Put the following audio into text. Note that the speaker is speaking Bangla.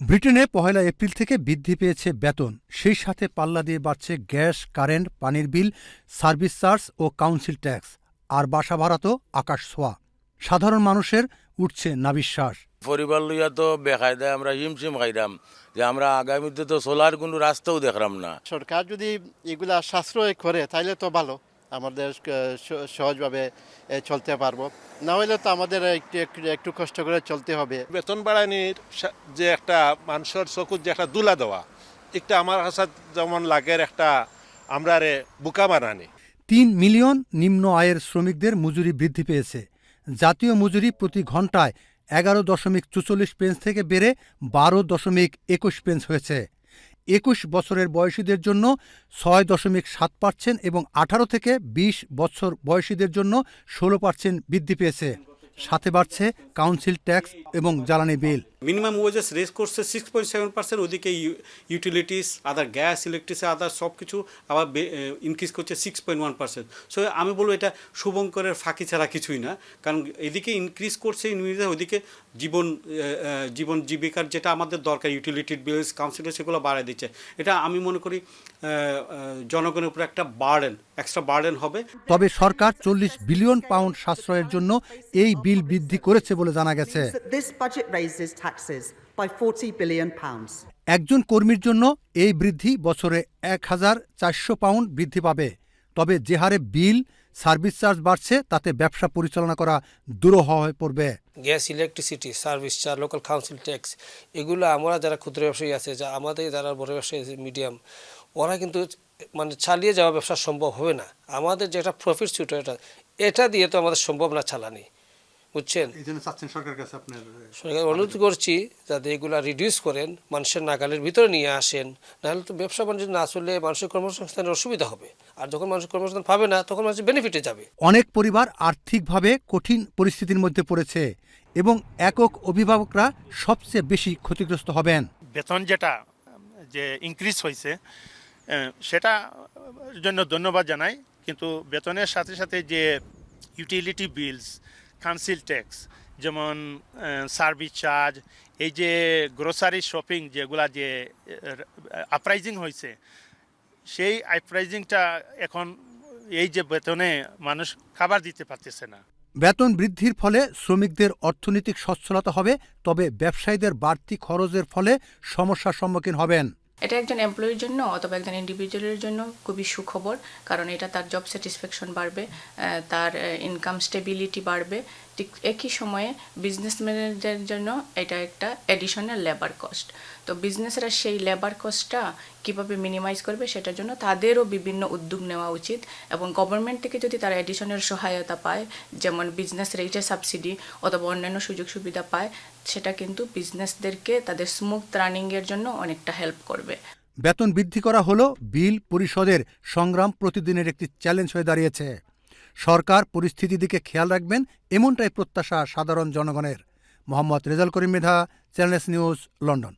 ব্রিটেনে ১লা এপ্রিল থেকে বৃদ্ধি পেয়েছে বেতন, সেই সাথে পাল্লা দিয়ে বাড়ছে গ্যাস, কারেন্ট, পানির বিল, সার্ভিস চার্জ ও কাউন্সিল ট্যাক্স। আর বাসা ভাড়া তো আকাশ ছোঁয়া। সাধারণ মানুষের উঠছে নাভিশ্বাস। পরিবার লইয়া তো বেকায়দায় আমরা হিমশিম খাইলাম যে আমরা আগামীতে তো সোলার কোনো রাস্তাও দেখলাম না। সরকার যদি এগুলা সাশ্রয় করে তাহলে তো ভালো, আমাদের সহজভাবে চলতে পারবো। না হলে তো আমাদের একটু কষ্ট করে চলতে হবে। বেতন বাড়ানির যে একটা মানুষের চকুর যে একটা দুলা দেওয়া, একটা আমার কাছে যেমন লাগের একটা আমরা বুকা বানানি। ৩ মিলিয়ন নিম্ন আয়ের শ্রমিকদের মজুরি বৃদ্ধি পেয়েছে। জাতীয় মজুরি প্রতি ঘণ্টায় ১১.৪৪ পেন্স থেকে বেড়ে ১২.২১ পেন্স হয়েছে। ২১ বছরের বয়সীদের জন্য ৬.৭% এবং ১৮ থেকে ২০ বছর বয়সীদের জন্য ১৬% বৃদ্ধি পেয়েছে। সাথে বাড়ছে কাউন্সিল ট্যাক্স এবং জ্বালানি বিল। মিনিমাম ওয়েজেস রেজ করছে 6.7%, ওদিকে ইউটিলিটিস, আদার গ্যাস, ইলেকট্রিসিটি, আদার সব কিছু আবার ইনক্রিজ করছে 6.1%। সো আমি বলবো এটা শুভঙ্করের ফাঁকি ছাড়া কিছুই না, কারণ এদিকে ইনক্রিজ করছে, ওইদিকে জীবন জীবিকার যেটা আমাদের দরকার, ইউটিলিটির বিলস, কাউন্সিল, সেগুলো বাড়ায় দিচ্ছে। এটা আমি মনে করি জনগণের উপর একটা এক্সট্রা বার্ডেন হবে। তবে সরকার ৪০ বিলিয়ন পাউন্ড সাশ্রয়ের জন্য এই বিল বৃদ্ধি করেছে বলে জানা গেছে। একজন কর্মীর জন্য এই বৃদ্ধি বছরে ১,৪০০ পাউন্ড বৃদ্ধি পাবে। তবে যে হারে বিল, সার্ভিস চার্জ বাড়ছে তাতে ব্যবসা পরিচালনা করা দুরূহ হয়ে পড়বে। Gas, electricity, service charge, local council tax, এগুলো আমরা যারা ক্ষুদ্র ব্যবসায়ী আছে, যা আমাদের যারা বড় ব্যবসায়ী মিডিয়াম, ওরা কিন্তু মানে চালিয়ে যাওয়া ব্যবসা সম্ভব হবে না। আমাদের যেটা প্রফিট ছিল এটা দিয়ে তো আমাদের সম্ভব না চালানি, বুঝছেন? সরকার অনুরোধ করছি যাতে এগুলা রিডিউস করেন, মানুষের নাগালের ভিতরে নিয়ে আসেন, নাহলে তো ব্যবসা বাণিজ্য না চললে মানুষের কর্মসংস্থানের অসুবিধা হবে। আর যখন মানুষ কর্মসংস্থান পাবে না তখন মানুষ বেনিফিটে যাবে। অনেক পরিবার আর্থিকভাবে কঠিন পরিস্থিতির মধ্যে পড়েছে এবং একক অভিভাবকরা সবচেয়ে বেশি ক্ষতিগ্রস্ত হবেন। বেতন যেটা যে ইনক্রিজ হয়েছে সেটা জন্য ধন্যবাদ জানাই, কিন্তু বেতনের সাথে সাথে যে ইউটিলিটি বিলস, কাউন্সিল ট্যাক্স, যেমন সার্ভিস চার্জ, এই যে গ্রোসারি শপিং যেগুলা যে আপরাইজিং হয়েছে, সেই আপরাইজিংটা এখন এই যে বেতনে মানুষ খাবার দিতে পারতেছে না। বেতন বৃদ্ধির ফলে শ্রমিকদের অর্থনৈতিক সচ্ছলতা হবে, তবে ব্যবসায়ীদের বাড়তি খরচের ফলে সমস্যার সম্মুখীন হবেন। এটা একজন এমপ্লয়ির জন্য অথবা একজন ইন্ডিভিজুয়ালের জন্য খুবই সুখবর, কারণ এটা তার জব স্যাটিসফ্যাকশন বাড়বে, তার ইনকাম স্টেবিলিটি বাড়বে। ঠিক একই সময়ে বিজনেসম্যানদের জন্য এটা একটা অ্যাডিশনাল লেবার কস্ট। তো বিজনেসরা সেই লেবার কস্টটা কীভাবে মিনিমাইজ করবে সেটার জন্য তাদেরও বিভিন্ন উদ্যোগ নেওয়া উচিত, এবং গভর্নমেন্ট থেকে যদি তারা অ্যাডিশনাল সহায়তা পায়, যেমন বিজনেস রেটের সাবসিডি অথবা অন্যান্য সুযোগ সুবিধা পায়, সেটা কিন্তু বিজনেসদেরকে তাদের স্মুথ রানিংয়ের জন্য অনেকটা হেল্প করবে। বেতন বৃদ্ধি করা হলো বিল পরিশোধের সংগ্রাম প্রতিদিনের একটি চ্যালেঞ্জ হয়ে দাঁড়িয়েছে। সরকার পরিস্থিতির দিকে খেয়াল রাখবেন, এমনটাই প্রত্যাশা সাধারণ জনগণের। Mohammad Rezal Karim Mridha, channel S news, London.